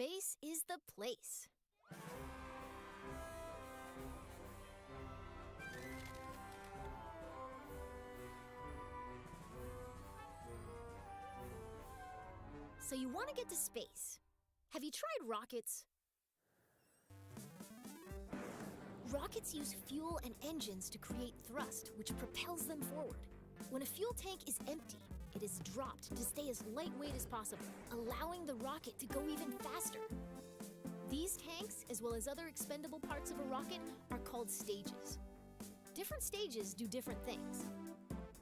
Space is the place. So you want to get to space. Have you tried rockets? Rockets use fuel and engines to create thrust, which propels them forward. When a fuel tank is empty, it is dropped to stay as lightweight as possible, allowing the rocket to go even faster. These tanks, as well as other expendable parts of a rocket, are called stages. Different stages do different things.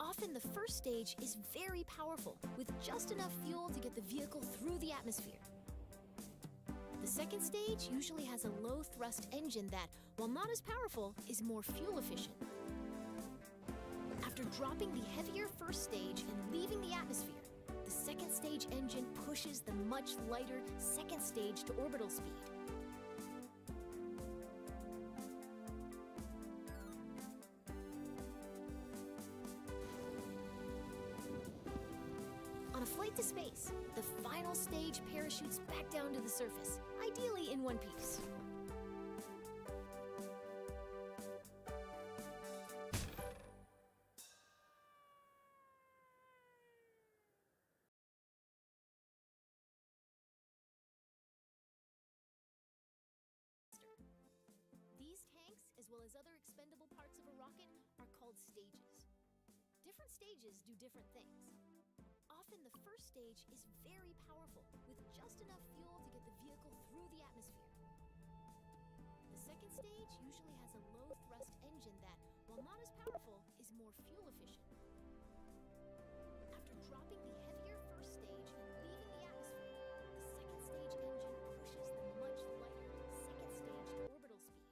Often the first stage is very powerful, with just enough fuel to get the vehicle through the atmosphere. The second stage usually has a low-thrust engine that, while not as powerful, is more fuel efficient. After dropping the heavier first stage and leaving the atmosphere, the second stage engine pushes the much lighter second stage to orbital speed. On a flight to space, the final stage parachutes back down to the surface, ideally in one piece. These tanks, as well as other expendable parts of a rocket, are called stages. Different stages do different things. Often the first stage is very powerful, with just enough fuel to get the vehicle through the atmosphere. The second stage usually has a low-thrust engine that, while not as powerful, is more fuel efficient. After dropping the heavier first stage and leaving the atmosphere, the second stage engine pushes the much lighter second stage to orbital speed.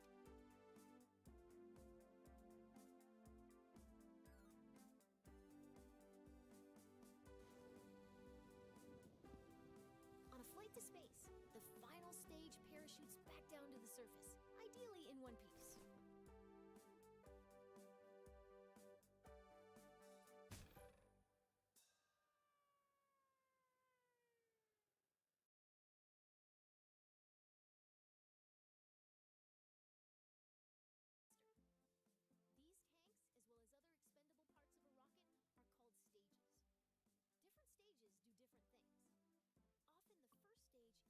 On a flight to space, the final stage parachutes back down to the surface, ideally in one piece. These tanks, as well as other expendable parts of a rocket, are called stages. Different stages do different things. Often the first stage is very powerful, with just enough fuel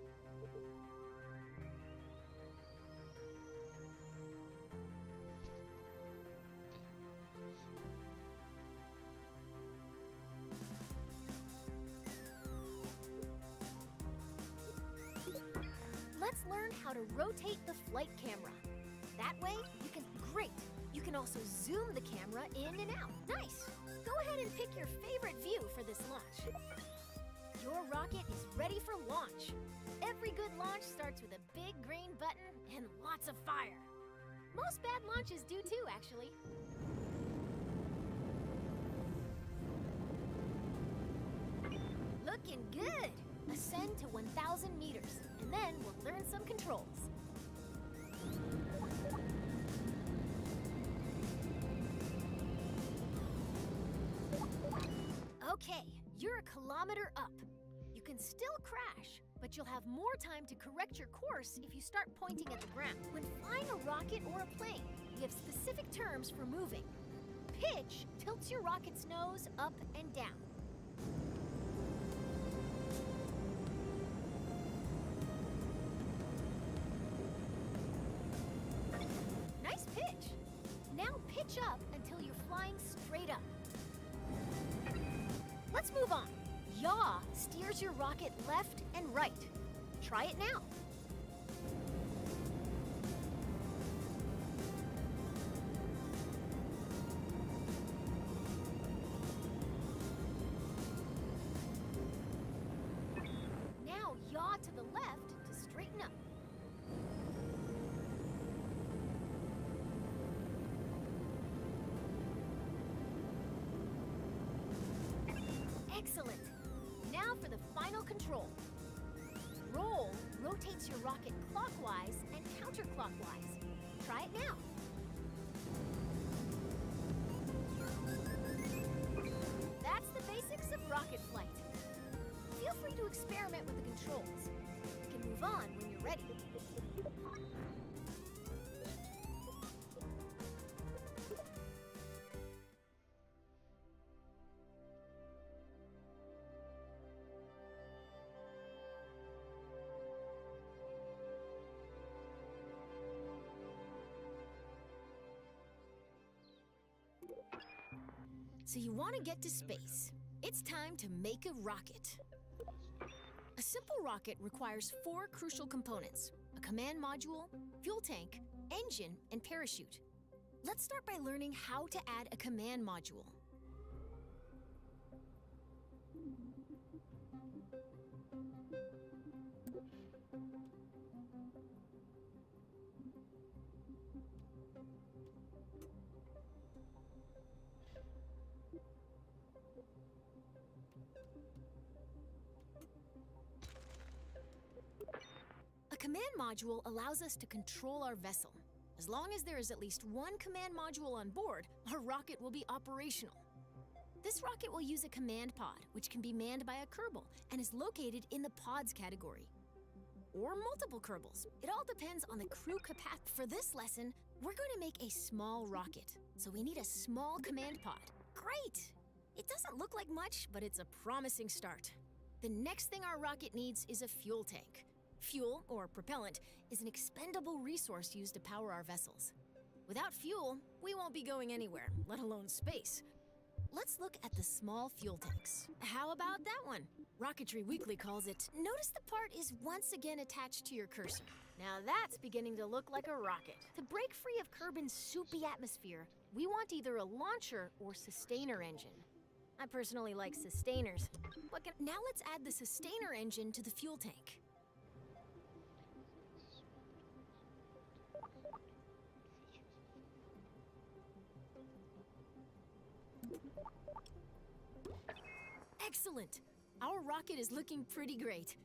to get the vehicle through the atmosphere. Let's learn how to rotate the flight camera. That way, great! You can also zoom the camera in and out. Nice! Go ahead and pick your favorite view for this launch. Your rocket is ready for launch. Every good launch starts with a big green button and lots of fire. Most bad launches do too, actually. Looking good! Ascend to 1,000 meters, and then we'll learn some controls. Okay, you're a kilometer up. You can still crash, but you'll have more time to correct your course if you start pointing at the ground. When flying a rocket or a plane, we have specific terms for moving. Pitch tilts your rocket's nose up and down. Nice pitch! Now pitch up until you're flying straight up. Let's move on. Yaw steers your rocket left and right. Try it now. Now yaw to the left to straighten up. Excellent! Now for the final control. Roll rotates your rocket clockwise and counterclockwise. Try it now. controls. You can move on when you're ready. So you want to get to space. It's time to make a rocket. A simple rocket requires 4 crucial components: a command module, fuel tank, engine, and parachute. Let's start by learning how to add a command module. A command module allows us to control our vessel. As long as there is at least one command module on board, our rocket will be operational. This rocket will use a command pod, which can be manned by a Kerbal and is located in the pods category. Or multiple Kerbals. It all depends on the crew capacity. For this lesson, we're going to make a small rocket, so we need a small command pod. Great! It doesn't look like much, but it's a promising start. The next thing our rocket needs is a fuel tank. Fuel, or propellant, is an expendable resource used to power our vessels. Without fuel, we won't be going anywhere, let alone space. Let's look at the small fuel tanks. How about that one? Rocketry Weekly calls it. Notice the part is once again attached to your cursor. Now that's beginning to look like a rocket. To break free of Kerbin's soupy atmosphere, we want either a launcher or sustainer engine. I personally like sustainers. Now let's add the sustainer engine to the fuel tank. Excellent! Our rocket is looking pretty great.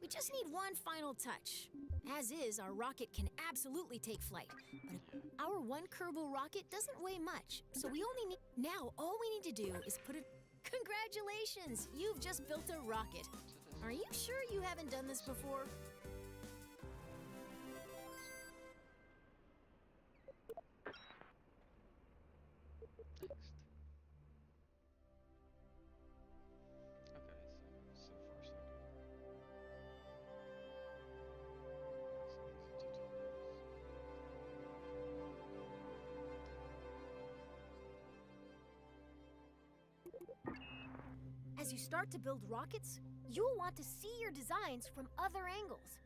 We just need one final touch. As is, our rocket can absolutely take flight. But our one Kerbal rocket doesn't weigh much, so we only need... Now, all we need to do is put it... Congratulations! You've just built a rocket. Are you sure you haven't done this before? As you start to build rockets, you'll want to see your designs from other angles.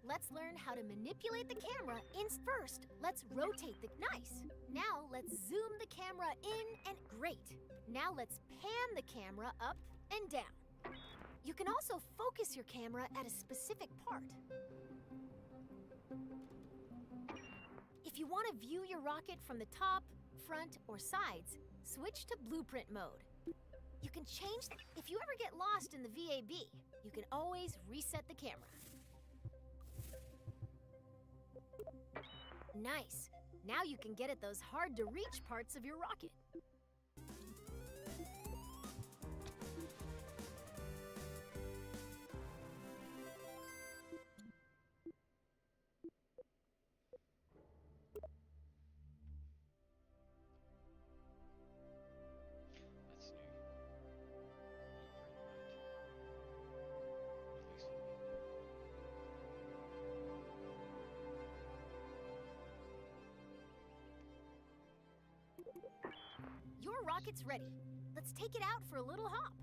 Let's learn how to manipulate the camera in first. Let's rotate the... Nice! Now let's zoom the camera in and... Great! Now let's pan the camera up and down. You can also focus your camera at a specific part. If you want to view your rocket from the top, front, or sides, switch to blueprint mode. You can change... If you ever get lost in the VAB, you can always reset the camera. Nice! Now you can get at those hard-to-reach parts of your rocket. Your rocket's ready. Let's take it out for a little hop.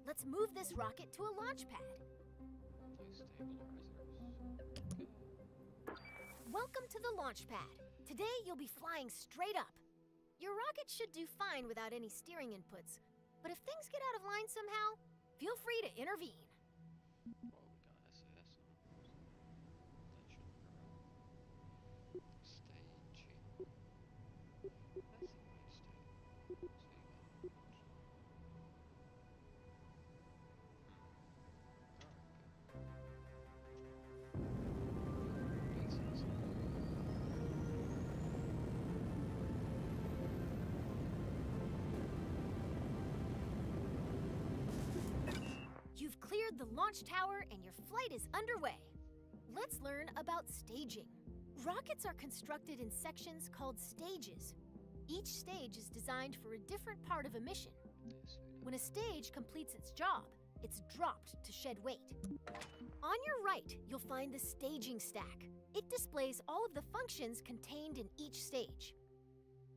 Let's move this rocket to a launch pad. Welcome to the launch pad. Today you'll be flying straight up. Your rocket should do fine without any steering inputs, but if things get out of line somehow, feel free to intervene. watchtower and your flight is underway. Let's learn about staging. Rockets are constructed in sections called stages. Each stage is designed for a different part of a mission. When a stage completes its job, it's dropped to shed weight. On your right, you'll find the staging stack. It displays all of the functions contained in each stage.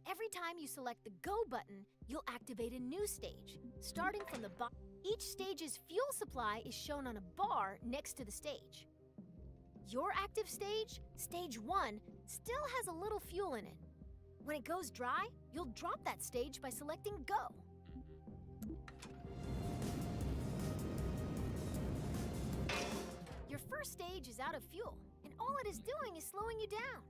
Every time you select the Go button, you'll activate a new stage, starting from the bottom. Each stage's fuel supply is shown on a bar next to the stage. Your active stage, Stage 1, still has a little fuel in it. When it goes dry, you'll drop that stage by selecting Go. Your first stage is out of fuel, and all it is doing is slowing you down.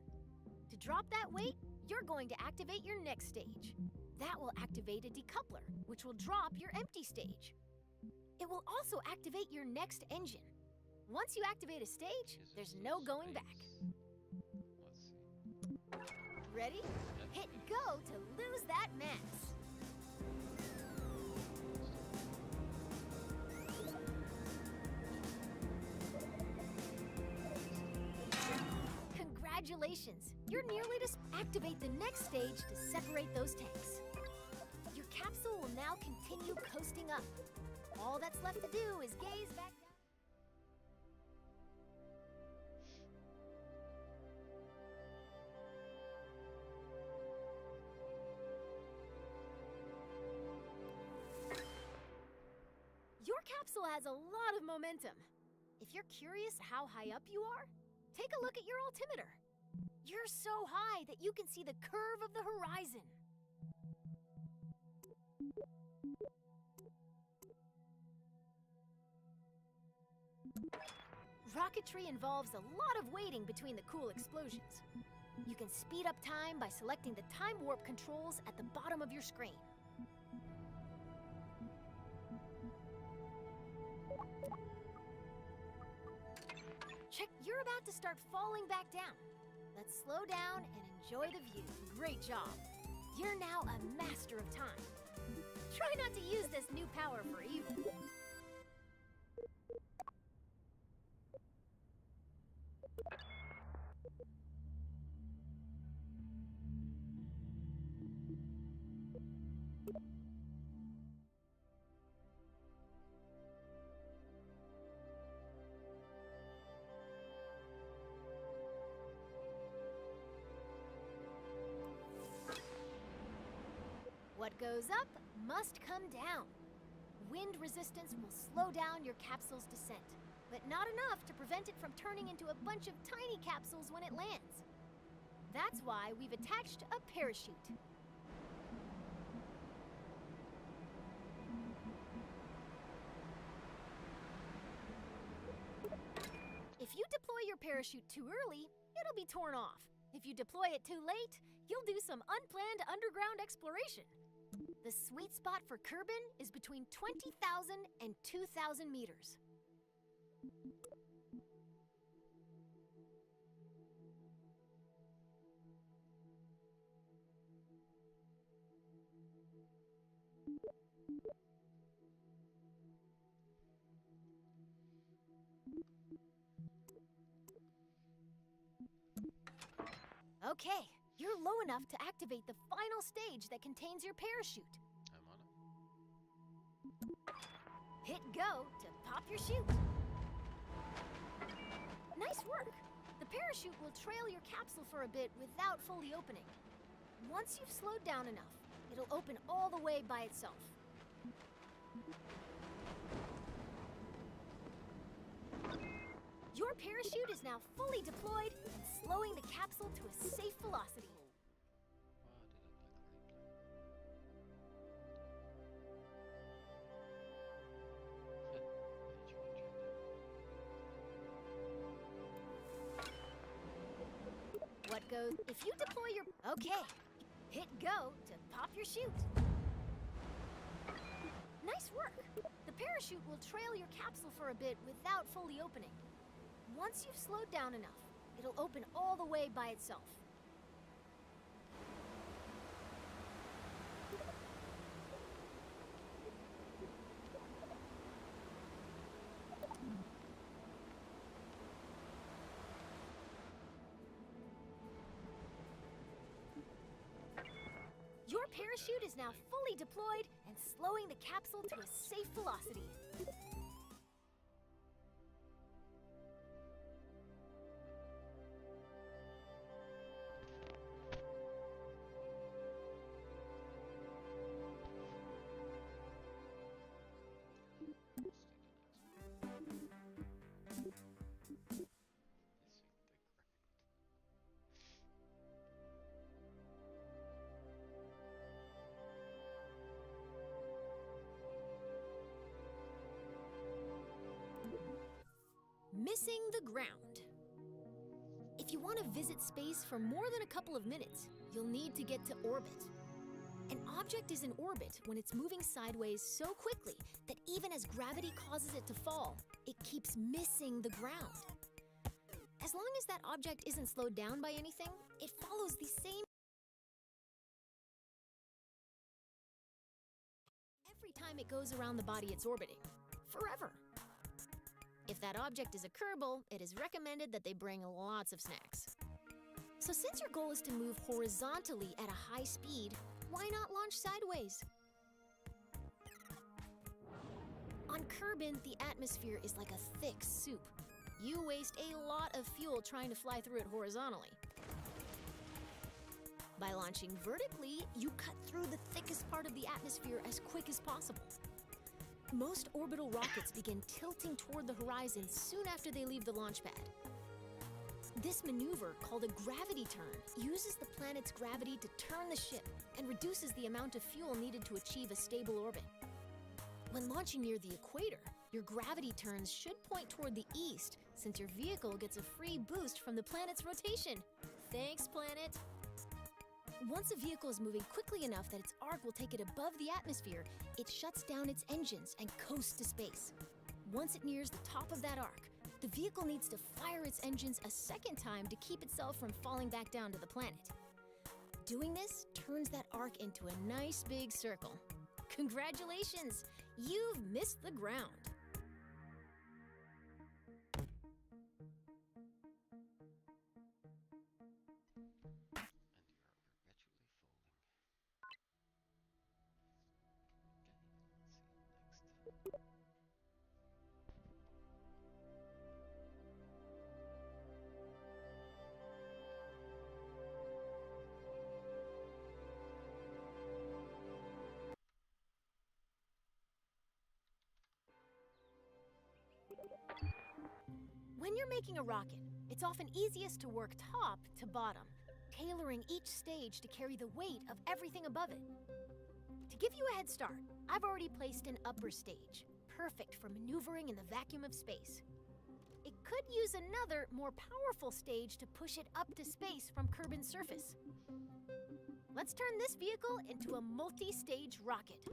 To drop that weight, you're going to activate your next stage. That will activate a decoupler, which will drop your empty stage. It will also activate your next engine. Once you activate a stage, there's no going back. Let's see. Ready? Hit Go to lose that mass. Congratulations! You're nearly to activate the next stage to separate those tanks. Your capsule will now continue coasting up. All that's left to do is gaze back down. Your capsule has a lot of momentum. If you're curious how high up you are, take a look at your altimeter. You're so high that you can see the curve of the horizon. Rocketry involves a lot of waiting between the cool explosions. You can speed up time by selecting the time warp controls at the bottom of your screen. Check, you're about to start falling back down. Let's slow down and enjoy the view. Great job. You're now a master of time. Try not to use this new power for evil. What goes up must come down. Wind resistance will slow down your capsule's descent, but not enough to prevent it from turning into a bunch of tiny capsules when it lands. That's why we've attached a parachute. If you deploy your parachute too early, it'll be torn off. If you deploy it too late, you'll do some unplanned underground exploration. The sweet spot for Kerbin is between 20,000 and 2,000 meters. Okay, you're low enough to activate the final stage that contains your parachute. I'm on it. Hit Go to pop your chute. Nice work! The parachute will trail your capsule for a bit without fully opening. Once you've slowed down enough, it'll open all the way by itself. Your parachute is now fully deployed and slowing the capsule to a safe velocity. What goes? If you deploy your... Okay. Hit Go to pop your chute. Nice work. The parachute will trail your capsule for a bit without fully opening. Once you've slowed down enough, it'll open all the way by itself. parachute is now fully deployed and slowing the capsule to a safe velocity. Missing the ground. If you want to visit space for more than a couple of minutes, you'll need to get to orbit. An object is in orbit when it's moving sideways so quickly that even as gravity causes it to fall, it keeps missing the ground. As long as that object isn't slowed down by anything, it follows the same every time it goes around the body it's orbiting, forever. If that object is a Kerbal, it is recommended that they bring lots of snacks. So since your goal is to move horizontally at a high speed, why not launch sideways? On Kerbin, the atmosphere is like a thick soup. You waste a lot of fuel trying to fly through it horizontally. By launching vertically, you cut through the thickest part of the atmosphere as quick as possible. Most orbital rockets begin tilting toward the horizon soon after they leave the launch pad. This maneuver, called a gravity turn, uses the planet's gravity to turn the ship and reduces the amount of fuel needed to achieve a stable orbit. When launching near the equator, your gravity turns should point toward the east, since your vehicle gets a free boost from the planet's rotation. Thanks, planet! Once a vehicle is moving quickly enough that its arc will take it above the atmosphere, it shuts down its engines and coasts to space. Once it nears the top of that arc, the vehicle needs to fire its engines a second time to keep itself from falling back down to the planet. Doing this turns that arc into a nice big circle. Congratulations! You've missed the ground. When you're making a rocket, it's often easiest to work top to bottom, tailoring each stage to carry the weight of everything above it. To give you a head start, I've already placed an upper stage, perfect for maneuvering in the vacuum of space. It could use another, more powerful stage to push it up to space from Kerbin's surface. Let's turn this vehicle into a multi-stage rocket.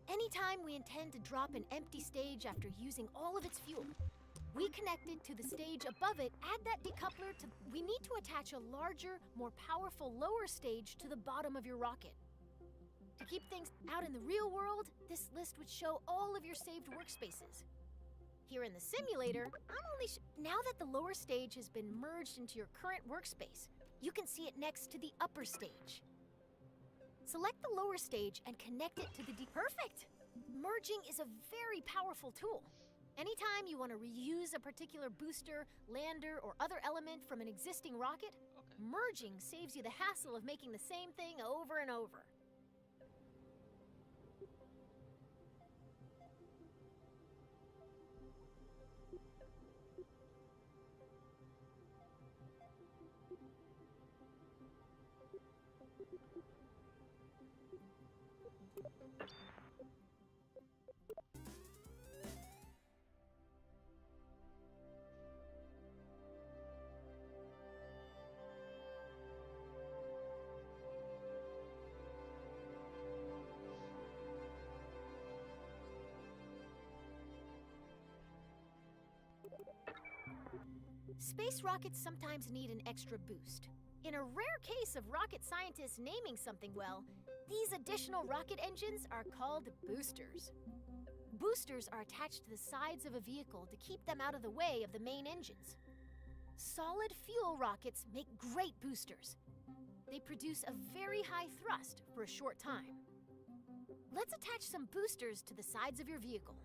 Anytime we intend to drop an empty stage after using all of its fuel, we connect it to the stage above it, add that decoupler to... We need to attach a larger, more powerful lower stage to the bottom of your rocket. To keep things out in the real world, this list would show all of your saved workspaces. Here in the simulator, now that the lower stage has been merged into your current workspace, you can see it next to the upper stage. Select the lower stage and connect it to the Perfect! Merging is a very powerful tool. Anytime you want to reuse a particular booster, lander, or other element from an existing rocket, merging saves you the hassle of making the same thing over and over. Space rockets sometimes need an extra boost. In a rare case of rocket scientists naming something well, these additional rocket engines are called boosters. Boosters are attached to the sides of a vehicle to keep them out of the way of the main engines. Solid fuel rockets make great boosters. They produce a very high thrust for a short time. Let's attach some boosters to the sides of your vehicle.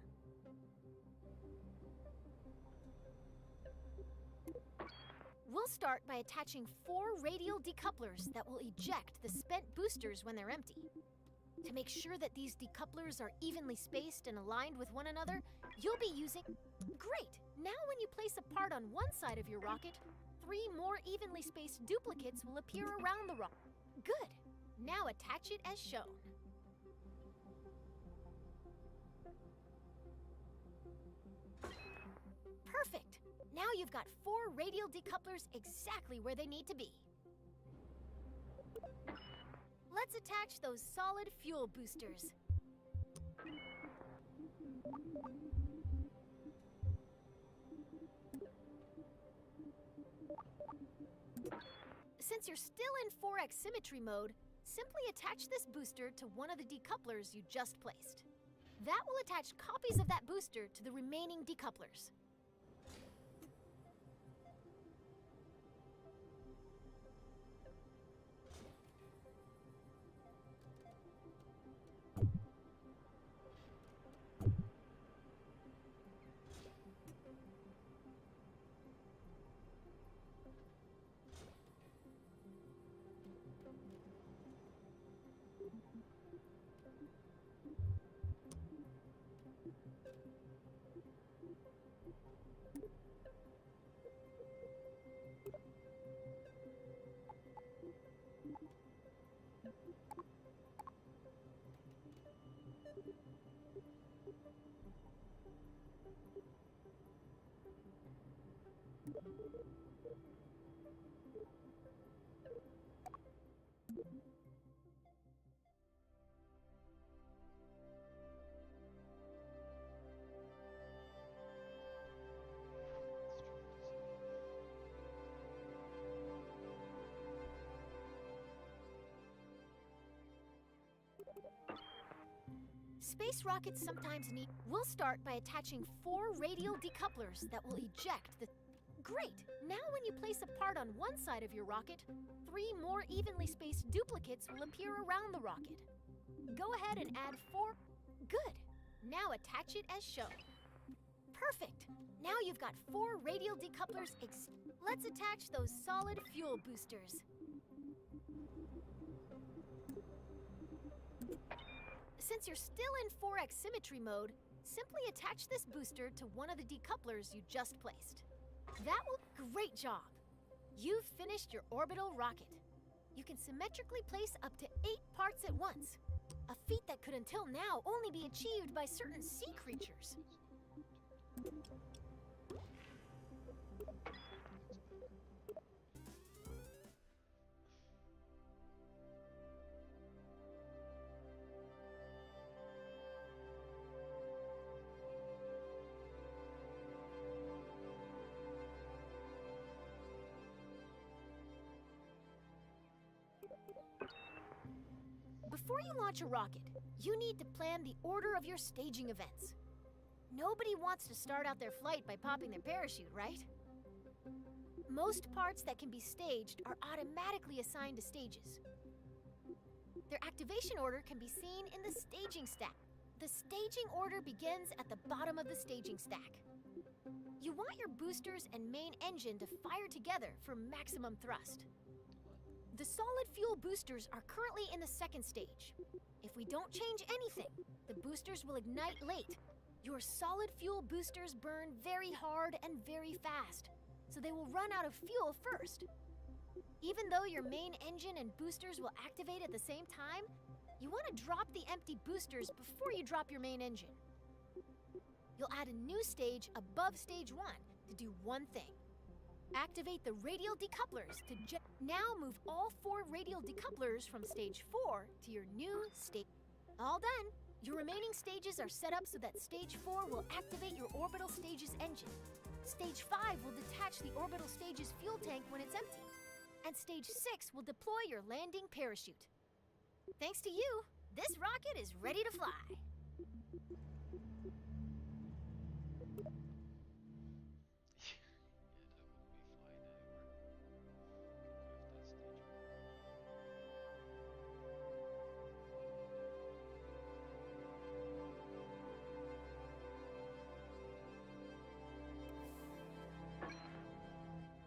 We'll start by attaching 4 radial decouplers that will eject the spent boosters when they're empty. To make sure that these decouplers are evenly spaced and aligned with one another, you'll be using... Great! Now when you place a part on one side of your rocket, 3 more evenly spaced duplicates will appear around the rocket. Good! Now attach it as shown. Perfect! Now you've got 4 radial decouplers exactly where they need to be. Let's attach those solid fuel boosters. Since you're still in 4x symmetry mode, simply attach this booster to one of the decouplers you just placed. That will attach copies of that booster to the remaining decouplers. Space rockets sometimes need... We'll start by attaching 4 radial decouplers that will eject the... Great! Now when you place a part on one side of your rocket, 3 more evenly spaced duplicates will appear around the rocket. Go ahead and add 4... Good! Now attach it as shown. Perfect! Now you've got 4 radial decouplers Let's attach those solid fuel boosters. Since you're still in 4x symmetry mode, simply attach this booster to one of the decouplers you just placed. That will... Great job! You've finished your orbital rocket. You can symmetrically place up to 8 parts at once, a feat that could until now only be achieved by certain sea creatures. Before you launch a rocket, you need to plan the order of your staging events. Nobody wants to start out their flight by popping their parachute, right? Most parts that can be staged are automatically assigned to stages. Their activation order can be seen in the staging stack. The staging order begins at the bottom of the staging stack. You want your boosters and main engine to fire together for maximum thrust. The solid fuel boosters are currently in the second stage. If we don't change anything, the boosters will ignite late. Your solid fuel boosters burn very hard and very fast, so they will run out of fuel first. Even though your main engine and boosters will activate at the same time, you want to drop the empty boosters before you drop your main engine. You'll add a new stage above stage 1 to do one thing. Activate the radial decouplers to now move all 4 radial decouplers from stage 4 to your new stage. All done. Your remaining stages are set up so that stage 4 will activate your orbital stage's engine. Stage 5 will detach the orbital stage's fuel tank when it's empty. And Stage 6 will deploy your landing parachute. Thanks to you, this rocket is ready to fly.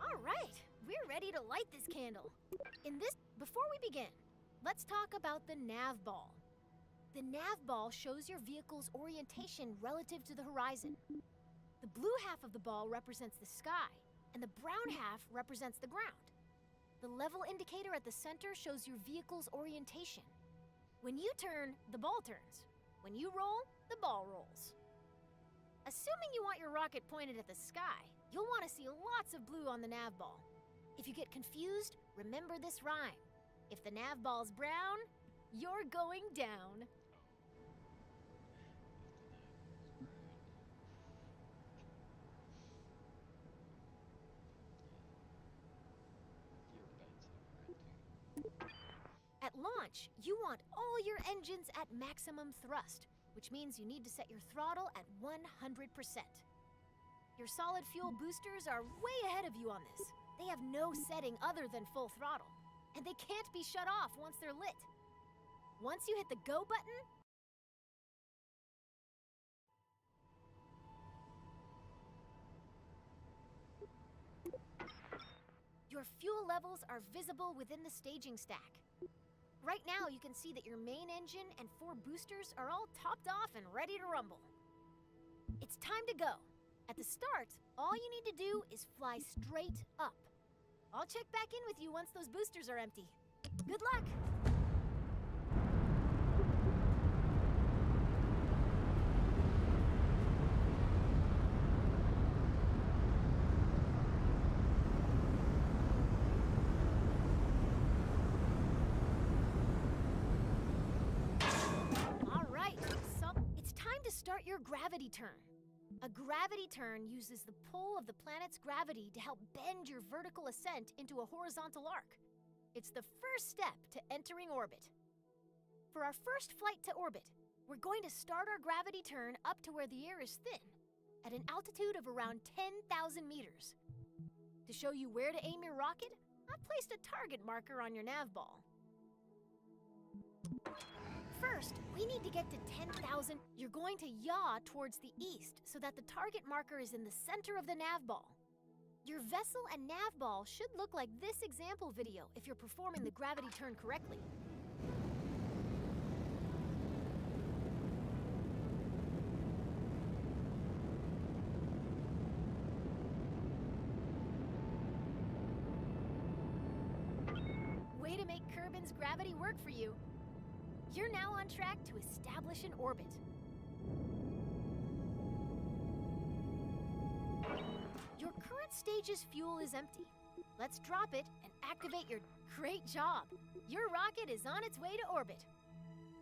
All right, we're ready to light this candle. Before we begin, let's talk about the nav ball. The nav ball shows your vehicle's orientation relative to the horizon. The blue half of the ball represents the sky, and the brown half represents the ground. The level indicator at the center shows your vehicle's orientation. When you turn, the ball turns. When you roll, the ball rolls. Assuming you want your rocket pointed at the sky, you'll want to see lots of blue on the nav ball. If you get confused, remember this rhyme. If the nav ball's brown, you're going down. At launch, you want all your engines at maximum thrust, which means you need to set your throttle at 100%. Your solid fuel boosters are way ahead of you on this. They have no setting other than full throttle, and they can't be shut off once they're lit. Once you hit the go button, your fuel levels are visible within the staging stack. Right now, you can see that your main engine and 4 boosters are all topped off and ready to rumble. It's time to go. At the start, all you need to do is fly straight up. I'll check back in with you once those boosters are empty. Good luck! Start your gravity turn. A gravity turn uses the pull of the planet's gravity to help bend your vertical ascent into a horizontal arc. It's the first step to entering orbit. For our first flight to orbit, we're going to start our gravity turn up to where the air is thin, at an altitude of around 10,000 meters. To show you where to aim your rocket, I've placed a target marker on your nav ball. First, we need to get to 10,000. You're going to yaw towards the east so that the target marker is in the center of the nav ball. Your vessel and nav ball should look like this example video if you're performing the gravity turn correctly. Way to make Kerbin's gravity work for you. You're now on track to establish an orbit. Your current stage's fuel is empty. Let's drop it and activate your... Great job! Your rocket is on its way to orbit.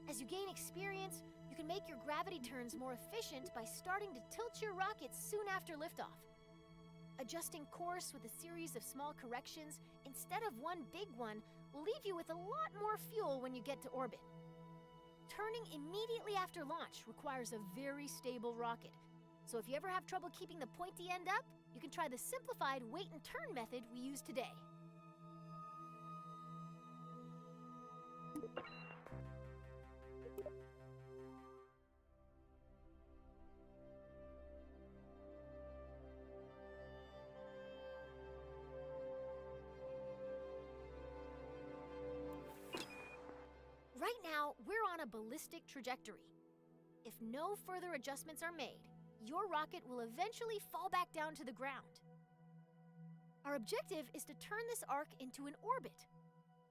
As you gain experience, you can make your gravity turns more efficient by starting to tilt your rocket soon after liftoff. Adjusting course with a series of small corrections instead of one big one will leave you with a lot more fuel when you get to orbit. Turning immediately after launch requires a very stable rocket. So if you ever have trouble keeping the pointy end up, you can try the simplified wait and turn method we use today. Right now, we're on a ballistic trajectory. If no further adjustments are made, your rocket will eventually fall back down to the ground. Our objective is to turn this arc into an orbit.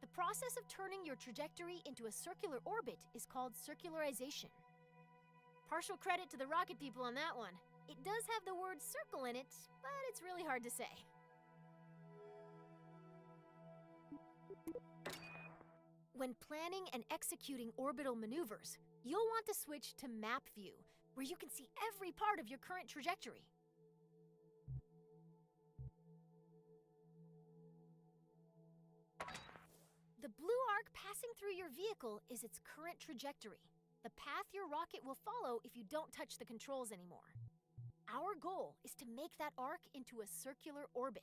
The process of turning your trajectory into a circular orbit is called circularization. Partial credit to the rocket people on that one. It does have the word circle in it, but it's really hard to say. When planning and executing orbital maneuvers, you'll want to switch to map view, where you can see every part of your current trajectory. arc passing through your vehicle is its current trajectory, the path your rocket will follow if you don't touch the controls anymore. Our goal is to make that arc into a circular orbit.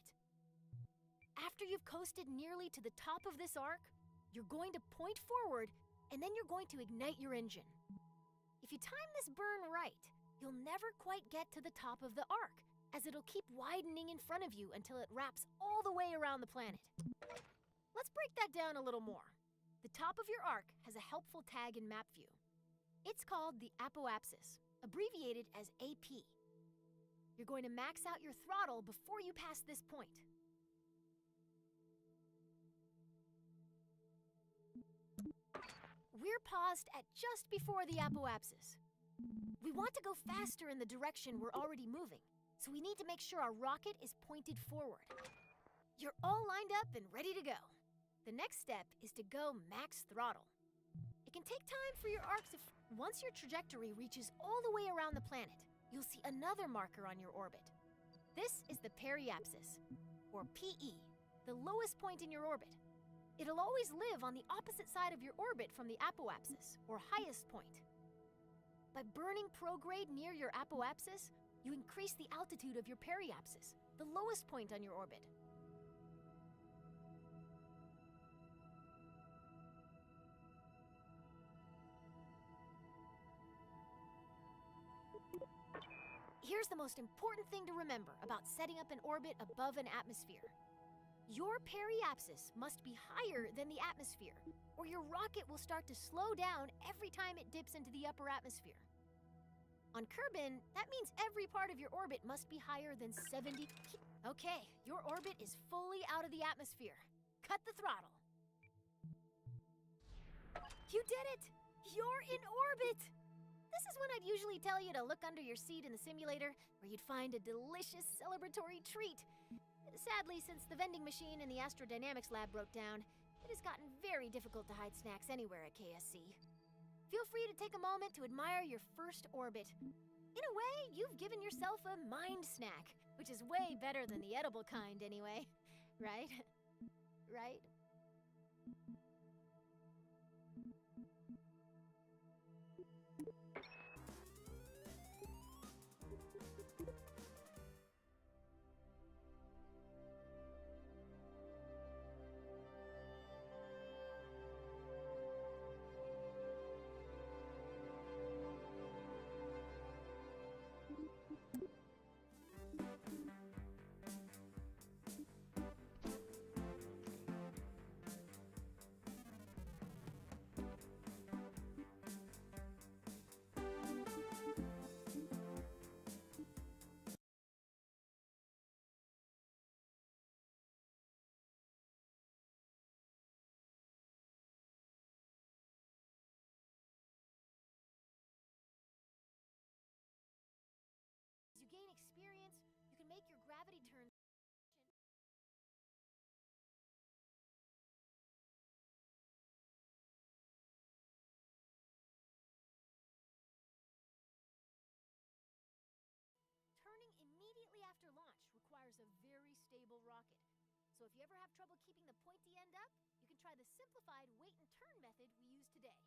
After you've coasted nearly to the top of this arc, you're going to point forward, and then you're going to ignite your engine. If you time this burn right, you'll never quite get to the top of the arc, as it'll keep widening in front of you until it wraps all the way around the planet. Let's break that down a little more. The top of your arc has a helpful tag in map view. It's called the apoapsis, abbreviated as AP. You're going to max out your throttle before you pass this point. We're paused at just before the apoapsis. We want to go faster in the direction we're already moving, so we need to make sure our rocket is pointed forward. You're all lined up and ready to go. The next step is to go max throttle. It can take time for your arc to... Once your trajectory reaches all the way around the planet, you'll see another marker on your orbit. This is the periapsis, or PE, the lowest point in your orbit. It'll always live on the opposite side of your orbit from the apoapsis, or highest point. By burning prograde near your apoapsis, you increase the altitude of your periapsis, the lowest point on your orbit. Here's the most important thing to remember about setting up an orbit above an atmosphere. Your periapsis must be higher than the atmosphere, or your rocket will start to slow down every time it dips into the upper atmosphere. On Kerbin, that means every part of your orbit must be higher than 70... Okay, your orbit is fully out of the atmosphere. Cut the throttle. You did it! You're in orbit! This is when I'd usually tell you to look under your seat in the simulator, where you'd find a delicious celebratory treat. Sadly, since the vending machine in the astrodynamics lab broke down, it has gotten very difficult to hide snacks anywhere at KSC. Feel free to take a moment to admire your first orbit. In a way, you've given yourself a mind snack, which is way better than the edible kind anyway. Right? Right? As you gain experience, you can make your gravity turns. Turning immediately after launch requires a very stable rocket. So if you ever have trouble keeping the pointy end up, you can try the simplified wait and turn method we use today.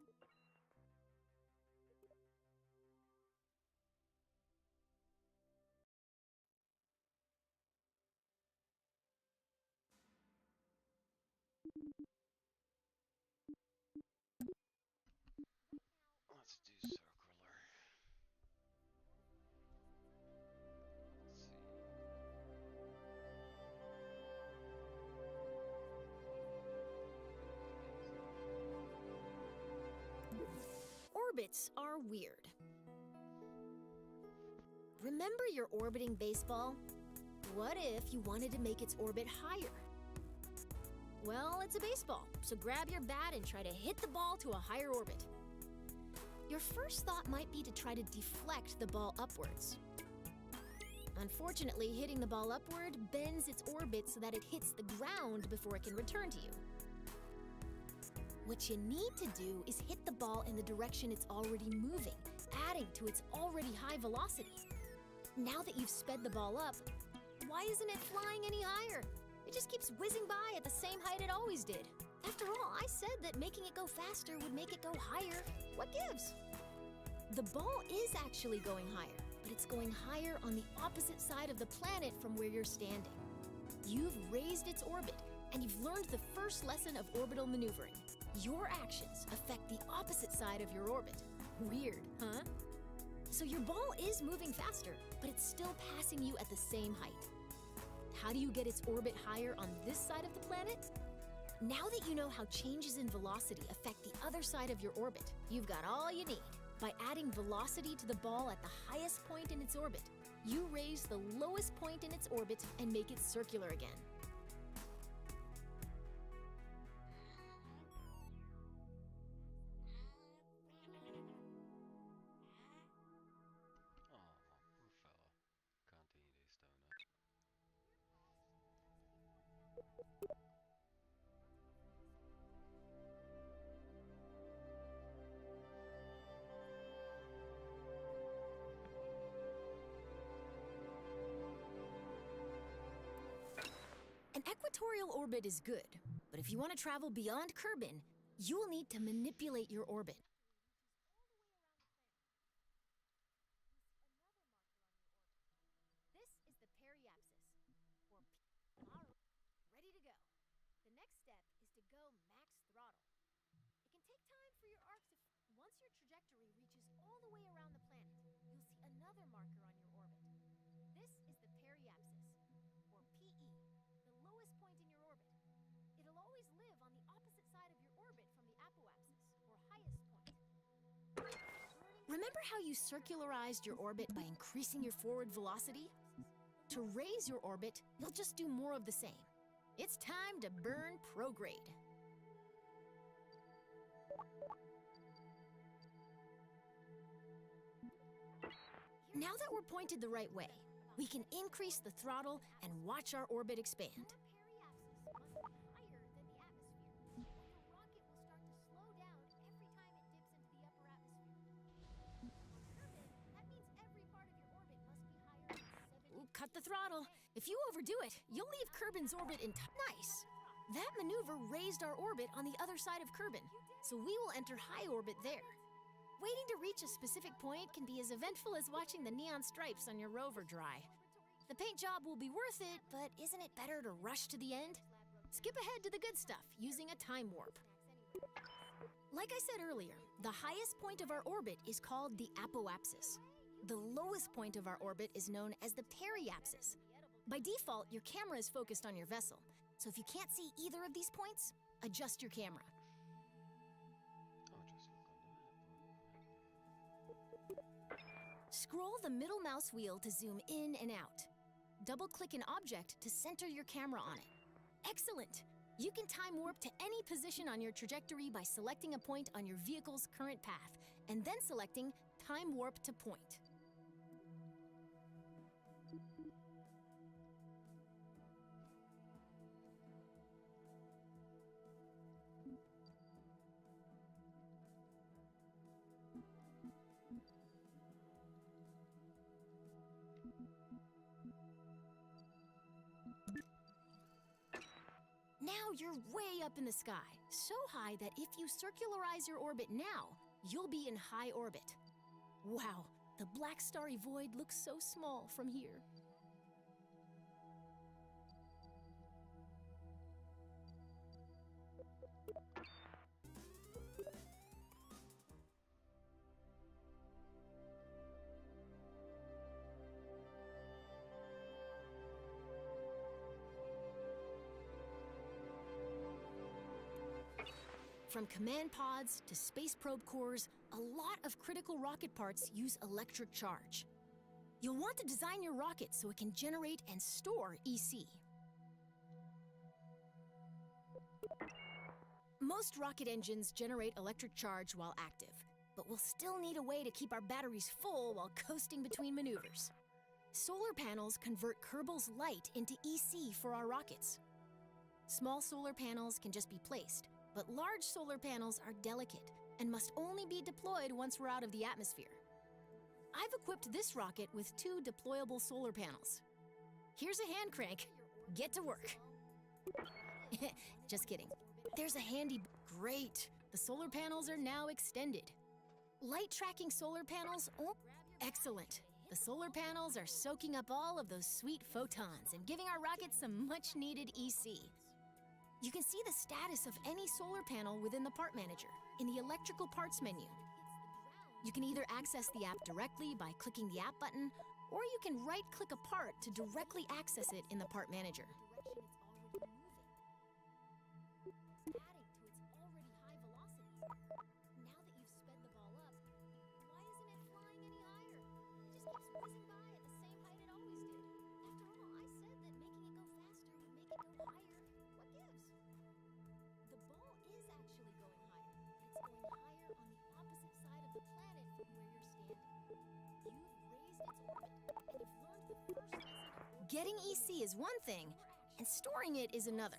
Let's do circular. Orbits are weird. Remember your orbiting baseball? What if you wanted to make its orbit higher? Well, it's a baseball, so grab your bat and try to hit the ball to a higher orbit. Your first thought might be to try to deflect the ball upwards. Unfortunately, hitting the ball upward bends its orbit so that it hits the ground before it can return to you. What you need to do is hit the ball in the direction it's already moving, adding to its already high velocity. Now that you've sped the ball up, why isn't it flying any higher? It just keeps whizzing by at the same height it always did. After all, I said that making it go faster would make it go higher. What gives? The ball is actually going higher, but it's going higher on the opposite side of the planet from where you're standing. You've raised its orbit, and you've learned the first lesson of orbital maneuvering. Your actions affect the opposite side of your orbit. Weird, huh? So your ball is moving faster, but it's still passing you at the same height. How do you get its orbit higher on this side of the planet? Now that you know how changes in velocity affect the other side of your orbit, you've got all you need. By adding velocity to the ball at the highest point in its orbit, you raise the lowest point in its orbit and make it circular again. Oh, poor fella. Can't eat his donut. An equatorial orbit is good, but if you want to travel beyond Kerbin, you will need to manipulate your orbit. This is the periapsis, or ready to go. The next step is to go max throttle. It can take time for your arc to... Once your trajectory reaches all the way around the planet, you'll see another marker on your orbit. This is the periapsis, or PE, the lowest point in your orbit. It'll always live on the opposite side of your orbit from the apoapsis, or highest point. Remember how you circularized your orbit by increasing your forward velocity? To raise your orbit, you'll just do more of the same. It's time to burn prograde. Now that we're pointed the right way, we can increase the throttle and watch our orbit expand. Ooh, cut the throttle. If you overdo it, you'll leave Kerbin's orbit nice. That maneuver raised our orbit on the other side of Kerbin, so we will enter high orbit there. Waiting to reach a specific point can be as eventful as watching the neon stripes on your rover dry. The paint job will be worth it, but isn't it better to rush to the end? Skip ahead to the good stuff using a time warp. Like I said earlier, the highest point of our orbit is called the apoapsis. The lowest point of our orbit is known as the periapsis. By default, your camera is focused on your vessel, so if you can't see either of these points, adjust your camera. Scroll the middle mouse wheel to zoom in and out. Double-click an object to center your camera on it. Excellent! You can time warp to any position on your trajectory by selecting a point on your vehicle's current path, and then selecting Time Warp to Point. Now you're way up in the sky, so high that if you circularize your orbit now, you'll be in high orbit. Wow, the black starry void looks so small from here. From command pods to space probe cores, a lot of critical rocket parts use electric charge. You'll want to design your rocket so it can generate and store EC. Most rocket engines generate electric charge while active, but we'll still need a way to keep our batteries full while coasting between maneuvers. Solar panels convert Kerbal's light into EC for our rockets. Small solar panels can just be placed, but large solar panels are delicate and must only be deployed once we're out of the atmosphere. I've equipped this rocket with 2 deployable solar panels. Here's a hand crank. Get to work. Just kidding. There's a handy... Great! The solar panels are now extended. Light tracking solar panels... Oh, excellent. The solar panels are soaking up all of those sweet photons and giving our rockets some much-needed EC. You can see the status of any solar panel within the Part Manager in the Electrical Parts menu. You can either access the app directly by clicking the app button, or you can right-click a part to directly access it in the Part Manager. Getting EC is one thing, and storing it is another.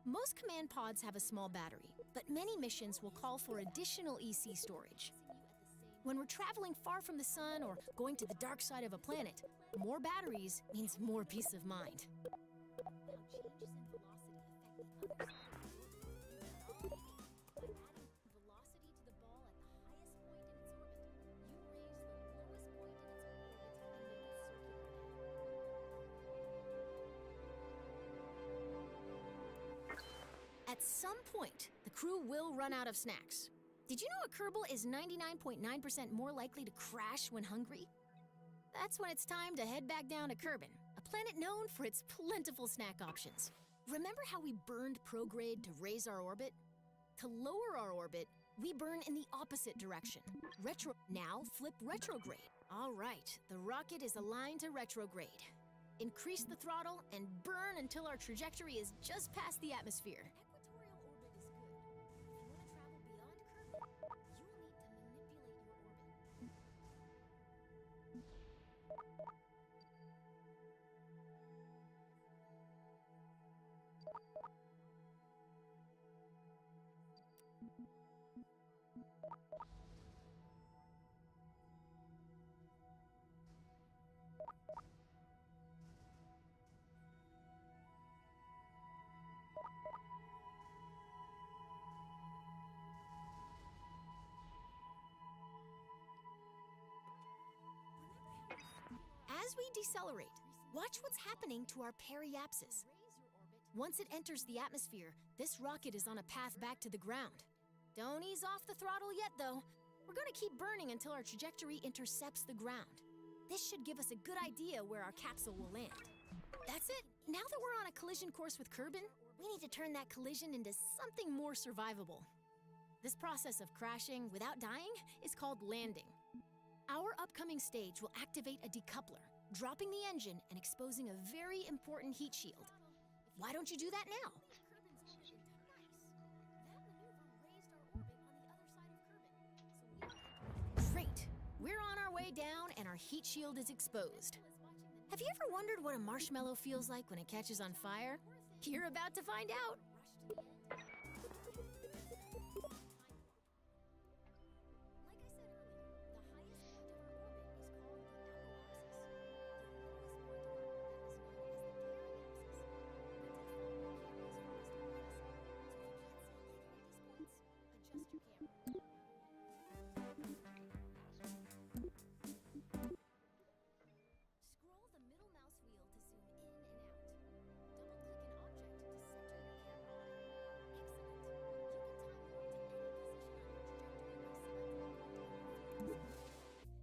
Most command pods have a small battery, but many missions will call for additional EC storage. When we're traveling far from the sun or going to the dark side of a planet, more batteries means more peace of mind. At some point, the crew will run out of snacks. Did you know a Kerbal is 99.9% more likely to crash when hungry? That's when it's time to head back down to Kerbin, a planet known for its plentiful snack options. Remember how we burned prograde to raise our orbit? To lower our orbit, we burn in the opposite direction. Now flip retrograde. All right, the rocket is aligned to retrograde. Increase the throttle and burn until our trajectory is just past the atmosphere. As we decelerate, watch what's happening to our periapsis. Once it enters the atmosphere, this rocket is on a path back to the ground. Don't ease off the throttle yet, though. We're gonna keep burning until our trajectory intercepts the ground. This should give us a good idea where our capsule will land. That's it. Now that we're on a collision course with Kerbin, we need to turn that collision into something more survivable. This process of crashing without dying is called landing. Our upcoming stage will activate a decoupler, dropping the engine and exposing a very important heat shield. Why don't you do that now? Great! We're on our way down and our heat shield is exposed. Have you ever wondered what a marshmallow feels like when it catches on fire? You're about to find out!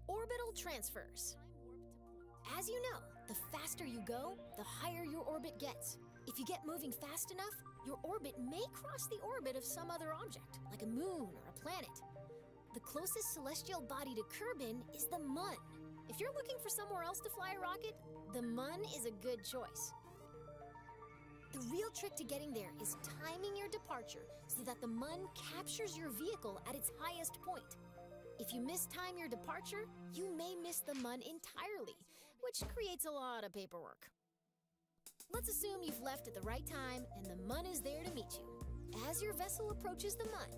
Orbital transfers. As you know, the faster you go, the higher your orbit gets. If you get moving fast enough, your orbit may cross the orbit of some other object, like a moon or a planet. The closest celestial body to Kerbin is the Mun. If you're looking for somewhere else to fly a rocket, the Mun is a good choice. The real trick to getting there is timing your departure so that the Mun captures your vehicle at its highest point. If you mistime your departure, you may miss the Mun entirely, which creates a lot of paperwork. Let's assume you've left at the right time and the Mun is there to meet you. As your vessel approaches the Mun,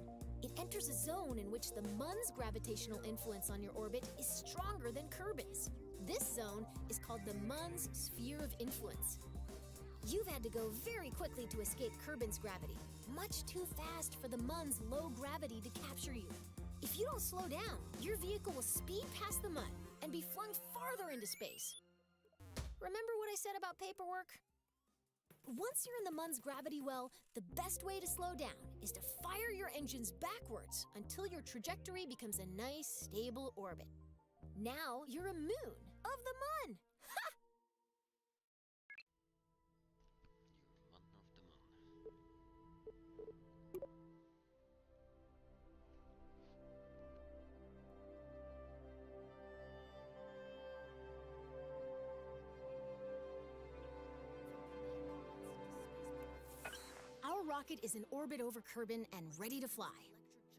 it enters a zone in which the Mun's gravitational influence on your orbit is stronger than Kerbin's. This zone is called the Mun's sphere of influence. You've had to go very quickly to escape Kerbin's gravity, much too fast for the Mun's low gravity to capture you. If you don't slow down, your vehicle will speed past the Mun and be flung farther into space. Remember what I said about paperwork? Once you're in the Mun's gravity well, the best way to slow down is to fire your engines backwards until your trajectory becomes a nice, stable orbit. Now you're a moon of the Mun! Ha! You're one of the moon. Our rocket is in orbit over Kerbin and ready to fly.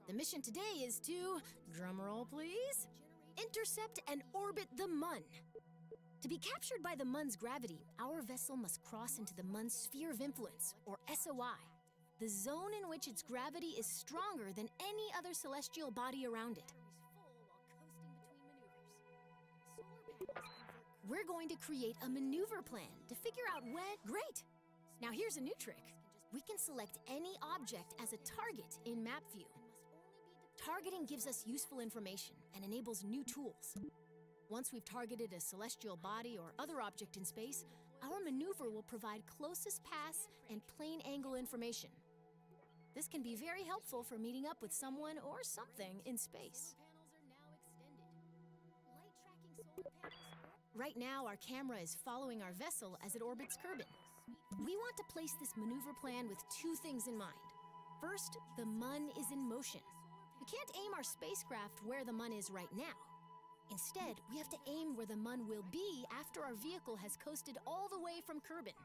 The mission today is to, drumroll please, intercept and orbit the Mun. To be captured by the Mun's gravity, our vessel must cross into the Mun's sphere of influence, or SOI, the zone in which its gravity is stronger than any other celestial body around it. We're going to create a maneuver plan to figure out when... Great! Now here's a new trick. We can select any object as a target in map view. Targeting gives us useful information and enables new tools. Once we've targeted a celestial body or other object in space, our maneuver will provide closest pass and plane angle information. This can be very helpful for meeting up with someone or something in space. Right now, our camera is following our vessel as it orbits Kerbin. We want to place this maneuver plan with two things in mind. First, the Mun is in motion. We can't aim our spacecraft where the Mun is right now. Instead, we have to aim where the Mun will be after our vehicle has coasted all the way from Kerbin.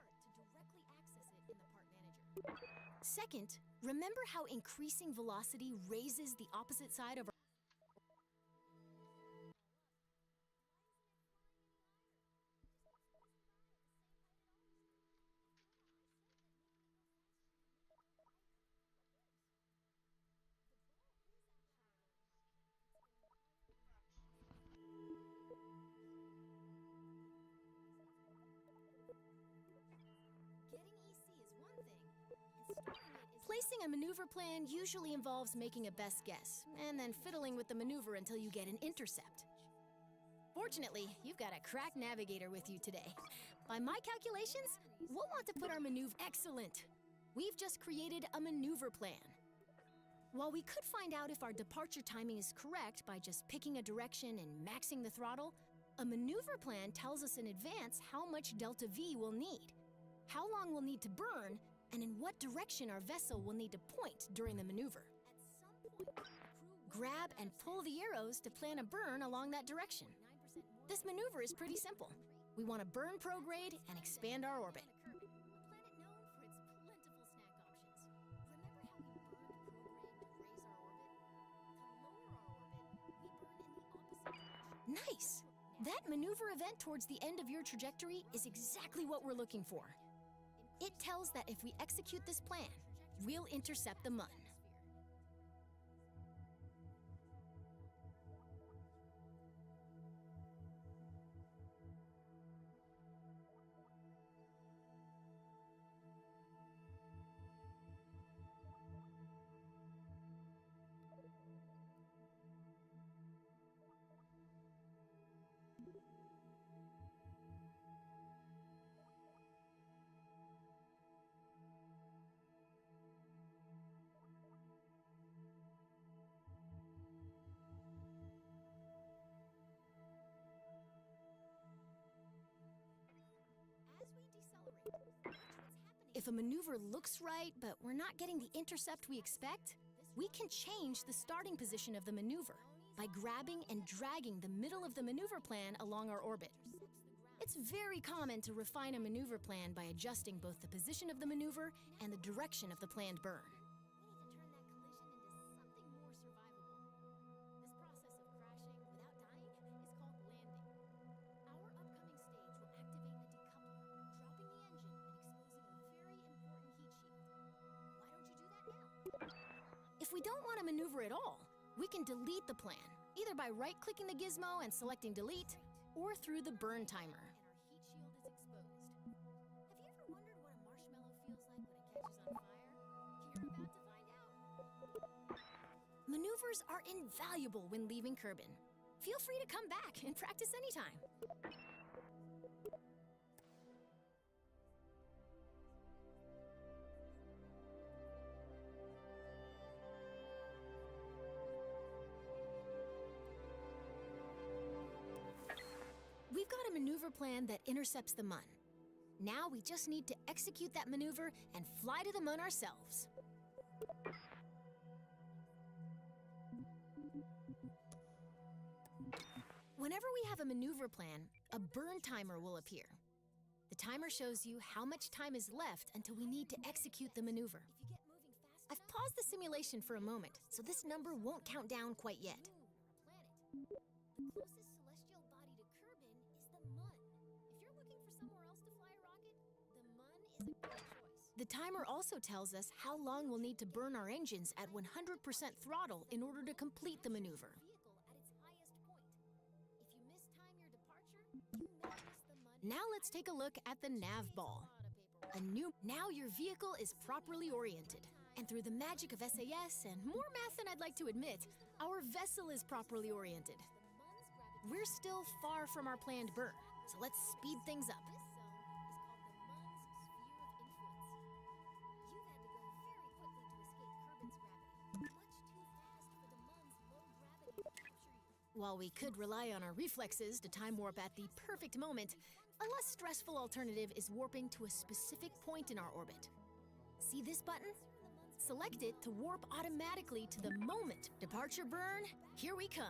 Second, remember how increasing velocity raises the opposite side of our... Placing a maneuver plan usually involves making a best guess, and then fiddling with the maneuver until you get an intercept. Fortunately, you've got a crack navigator with you today. By my calculations, we'll want to put our maneuver... Excellent! We've just created a maneuver plan. While we could find out if our departure timing is correct by just picking a direction and maxing the throttle, a maneuver plan tells us in advance how much delta V we'll need, how long we'll need to burn, and in what direction our vessel will need to point during the maneuver. Grab and pull the arrows to plan a burn along that direction. This maneuver is pretty simple. We want to burn prograde and expand our orbit. Nice! That maneuver event towards the end of your trajectory is exactly what we're looking for. It tells that if we execute this plan, we'll intercept the Mun. If a maneuver looks right, but we're not getting the intercept we expect, we can change the starting position of the maneuver by grabbing and dragging the middle of the maneuver plan along our orbit. It's very common to refine a maneuver plan by adjusting both the position of the maneuver and the direction of the planned burn. If we don't want to maneuver at all, we can delete the plan, either by right-clicking the gizmo and selecting delete, or through the burn timer. maneuvers are invaluable when leaving Kerbin. Feel free to come back and practice anytime. We've got a maneuver plan that intercepts the Mun. Now we just need to execute that maneuver and fly to the Mun ourselves. Whenever we have a maneuver plan, a burn timer will appear. The timer shows you how much time is left until we need to execute the maneuver. I've paused the simulation for a moment, so this number won't count down quite yet. The closest celestial body to Kerbin is the Mun. If you're looking for somewhere else to fly a rocket, the Mun is a good choice. The timer also tells us how long we'll need to burn our engines at 100% throttle in order to complete the maneuver. Now let's take a look at the nav ball. Now your vehicle is properly oriented. And through the magic of SAS and more math than I'd like to admit, our vessel is properly oriented. We're still far from our planned burn, so let's speed things up. While we could rely on our reflexes to time warp at the perfect moment, a less stressful alternative is warping to a specific point in our orbit. See this button? Select it to warp automatically to the moment. Departure burn, here we come.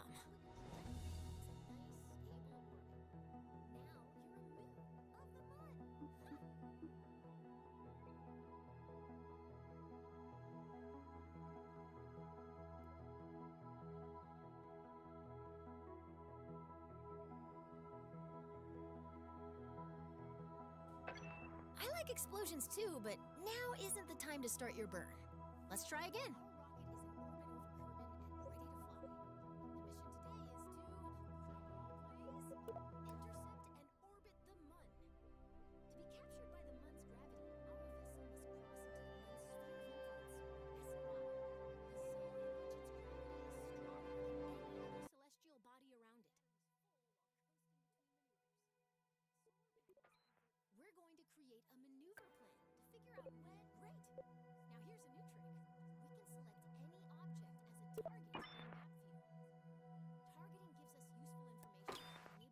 I like explosions too, but now isn't the time to start your burn. Let's try again. We're going to create a maneuver plan to figure out when. Great! Now here's a new trick. We can select any object as a target in our map view. Targeting gives us useful information.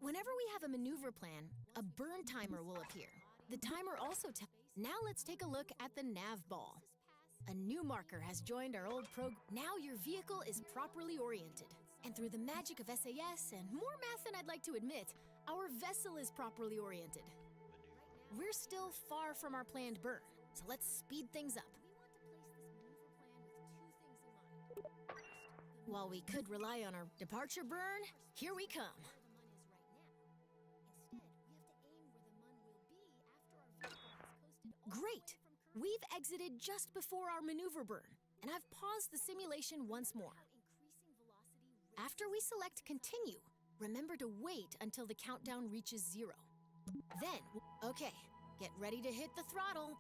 Whenever we have a maneuver plan, a burn timer will appear. The timer also Now let's take a look at the nav ball. A new marker has joined our old Now your vehicle is properly oriented. And through the magic of SAS and more math than I'd like to admit, our vessel is properly oriented. We're still far from our planned burn, so let's speed things up. While we could rely on our departure burn, here we come. Great! We've exited just before our maneuver burn, and I've paused the simulation once more. After we select continue, remember to wait until the countdown reaches 0. Then, okay, get ready to hit the throttle.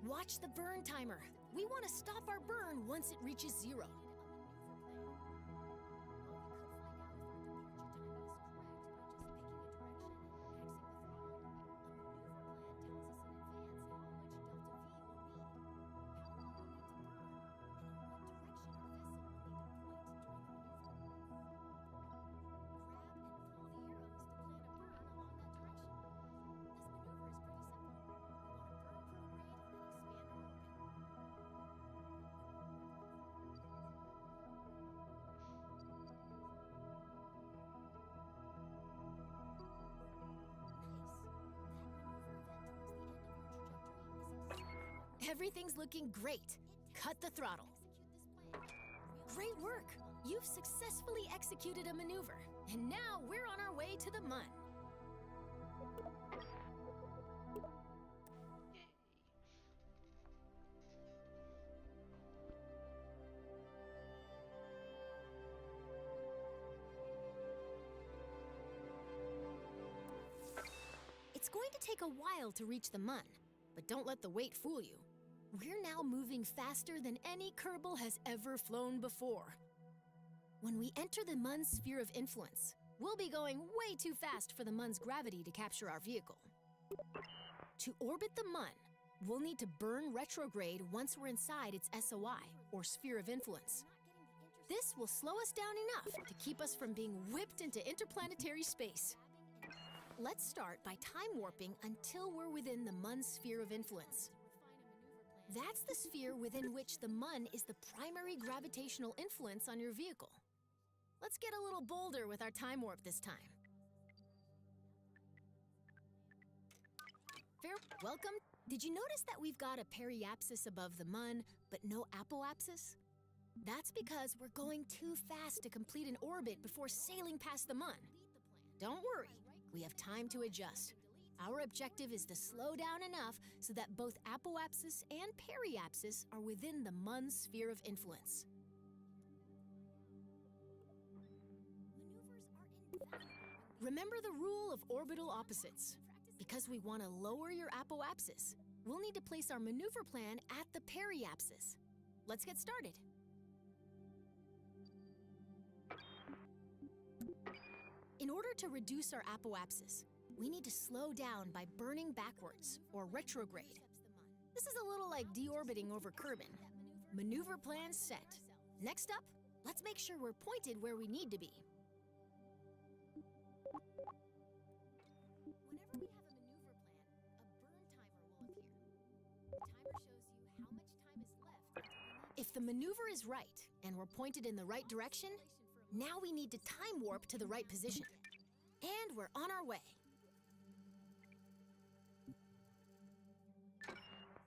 Watch the burn timer. We want to stop our burn once it reaches 0. Everything's looking great. Cut the throttle. Great work. You've successfully executed a maneuver, and now we're on our way to the Mun. It's going to take a while to reach the Mun, but don't let the wait fool you. We're now moving faster than any Kerbal has ever flown before. When we enter the Mun's sphere of influence, we'll be going way too fast for the Mun's gravity to capture our vehicle. To orbit the Mun, we'll need to burn retrograde once we're inside its SOI, or sphere of influence. This will slow us down enough to keep us from being whipped into interplanetary space. Let's start by time warping until we're within the Mun's sphere of influence. That's the sphere within which the Mun is the primary gravitational influence on your vehicle. Let's get a little bolder with our time warp this time. Welcome. Did you notice that we've got a periapsis above the Mun, but no apoapsis? That's because we're going too fast to complete an orbit before sailing past the Mun. Don't worry, we have time to adjust. Our objective is to slow down enough so that both apoapsis and periapsis are within the Mun's sphere of influence. Remember the rule of orbital opposites. Because we want to lower your apoapsis, we'll need to place our maneuver plan at the periapsis. Let's get started. In order to reduce our apoapsis, we need to slow down by burning backwards, or retrograde. This is a little like deorbiting over Kerbin. Maneuver plan set. Next up, let's make sure we're pointed where we need to be. Whenever we have a maneuver plan, a burn timer will appear. The timer shows you how much time is left. If the maneuver is right, and we're pointed in the right direction, now we need to time warp to the right position. And we're on our way.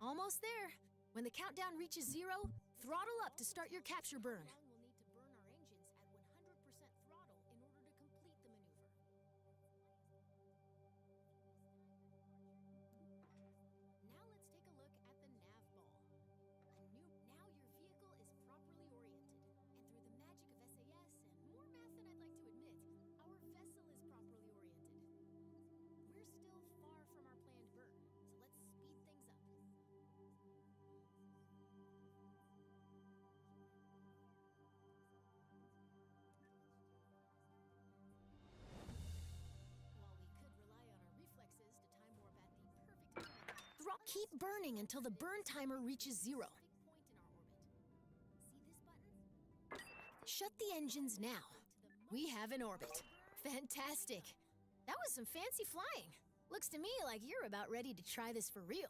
Almost there. When the countdown reaches 0, throttle up to start your capture burn. We'll need to burn our engines at 100% throttle in order to complete the maneuver. Now let's take a look at the nav ball. Now your vehicle is properly oriented, and through the magic of SAS and more math than I'd like to admit, our vessel is properly oriented. We're still far from our planned burn, so let's speed things up. Keep burning until the burn timer reaches 0. Shut the engines now. We have an orbit. Fantastic. That was some fancy flying. Looks to me like you're about ready to try this for real.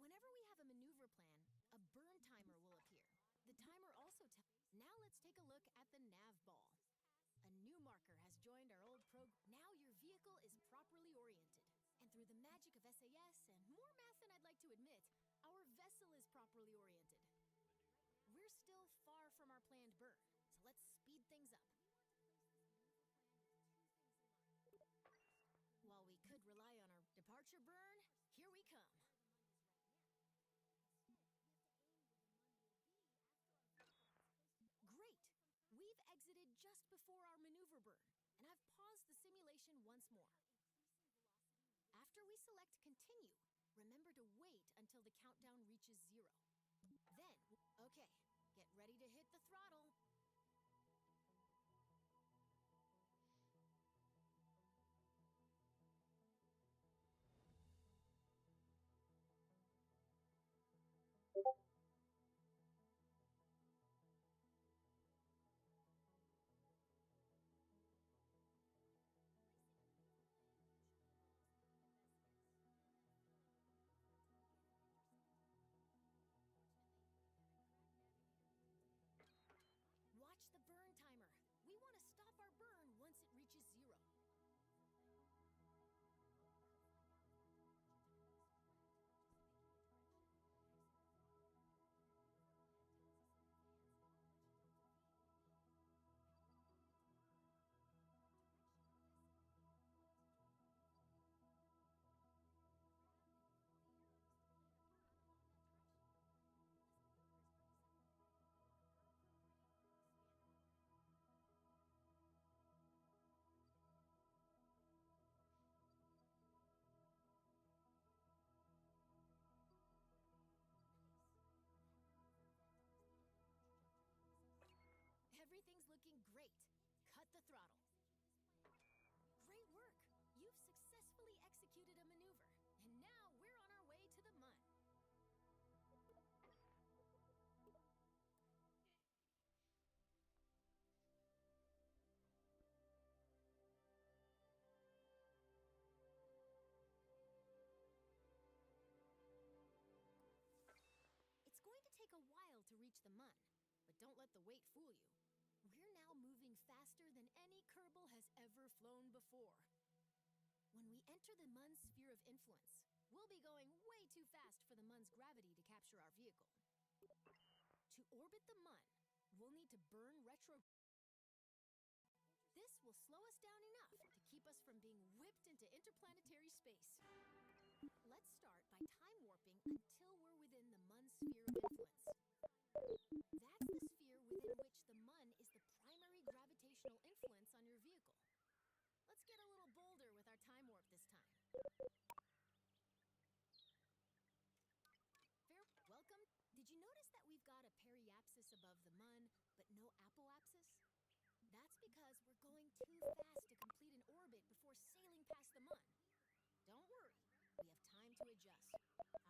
Whenever we have a maneuver plan, a burn timer will appear. The timer also Now let's take a look at the nav ball. A new marker has joined our old Now your vehicle is properly oriented. And through the magic of SAS and more math than I'd like to admit, our vessel is properly oriented. We're still far from our planned burn, so let's speed things up. While we could rely on our departure burn, here we come. Great! We've exited just before our maneuver burn, and I've paused acceleration once more. After we select continue, remember to wait until the countdown reaches 0. Then, okay, get ready to hit the throttle. Watch the burn timer. We want to stop our burn once it reaches 0. Everything's looking great. Cut the throttle. Great work! You've successfully executed a maneuver, and now we're on our way to the Mun. It's going to take a while to reach the Mun, but don't let the wait fool you. We're now moving faster than any Kerbal has ever flown before. When we enter the Mun's sphere of influence, we'll be going way too fast for the Mun's gravity to capture our vehicle. To orbit the Mun, we'll need to burn retro. This will slow us down enough to keep us from being whipped into interplanetary space. Let's start by time warping until we're within the Mun's sphere of influence. That's the sphere within which the Mun is the primary gravitational influence on your vehicle. Let's get a little bolder with our time warp this time. Welcome. Did you notice that we've got a periapsis above the Mun, but no apoapsis? That's because we're going too fast to complete an orbit before sailing past the Mun. Don't worry, we have time to adjust.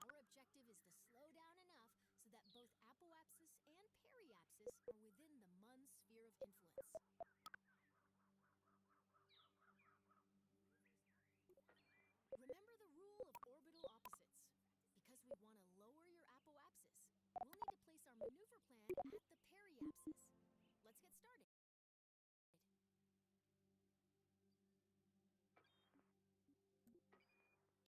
Our objective is to slow down enough so that both apoapsis and periapsis are within the Mun's sphere of influence. Remember the rule of orbital opposites. Because we want to lower your apoapsis, we'll need to place our maneuver plan at the periapsis. Let's get started.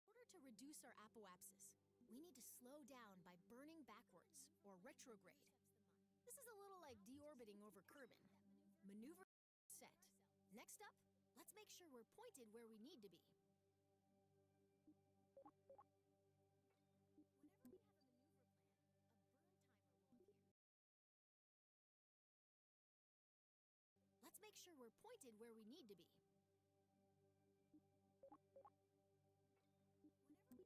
In order to reduce our apoapsis, we need to slow down by burning backwards, or retrograde. This is a little like deorbiting over Kerbin. Maneuver set. Next up, let's make sure we're pointed where we need to be. Whenever we have a maneuver plan, a burn timer will appear. Let's make sure we're pointed where we need to be. Whenever we have a maneuver plan, a burn timer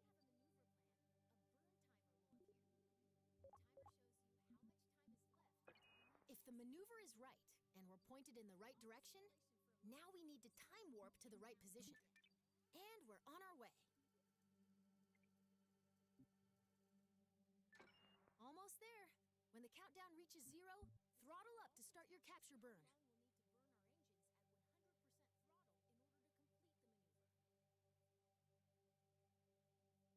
will appear. The timer shows you how much time is left. If the maneuver is right, and we're pointed in the right direction, now we need to time warp to the right position. And we're on our way. Almost there. When the countdown reaches 0, throttle up to start your capture burn. We'll need to burn our engines at 100% throttle in order to complete the maneuver. Now let's take a look at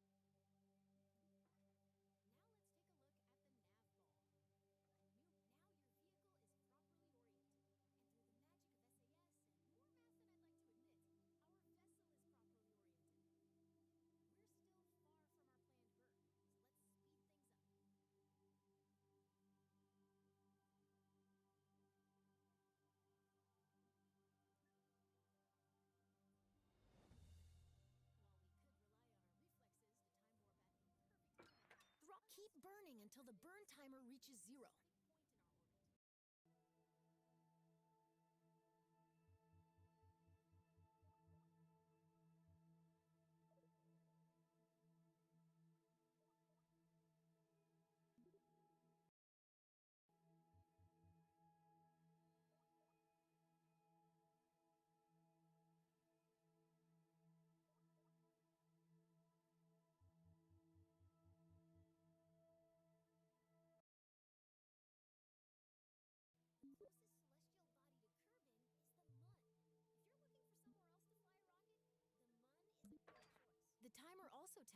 the nav ball. Now your vehicle is properly oriented, and through the magic of SAS and more math than I'd like to admit, our vessel is properly oriented. We're still far from our planned burn, so let's speed things up. While we could rely on our reflexes to time warp at the perfect moment, keep burning until the burn timer reaches 0. Point in our orbit. timer also tells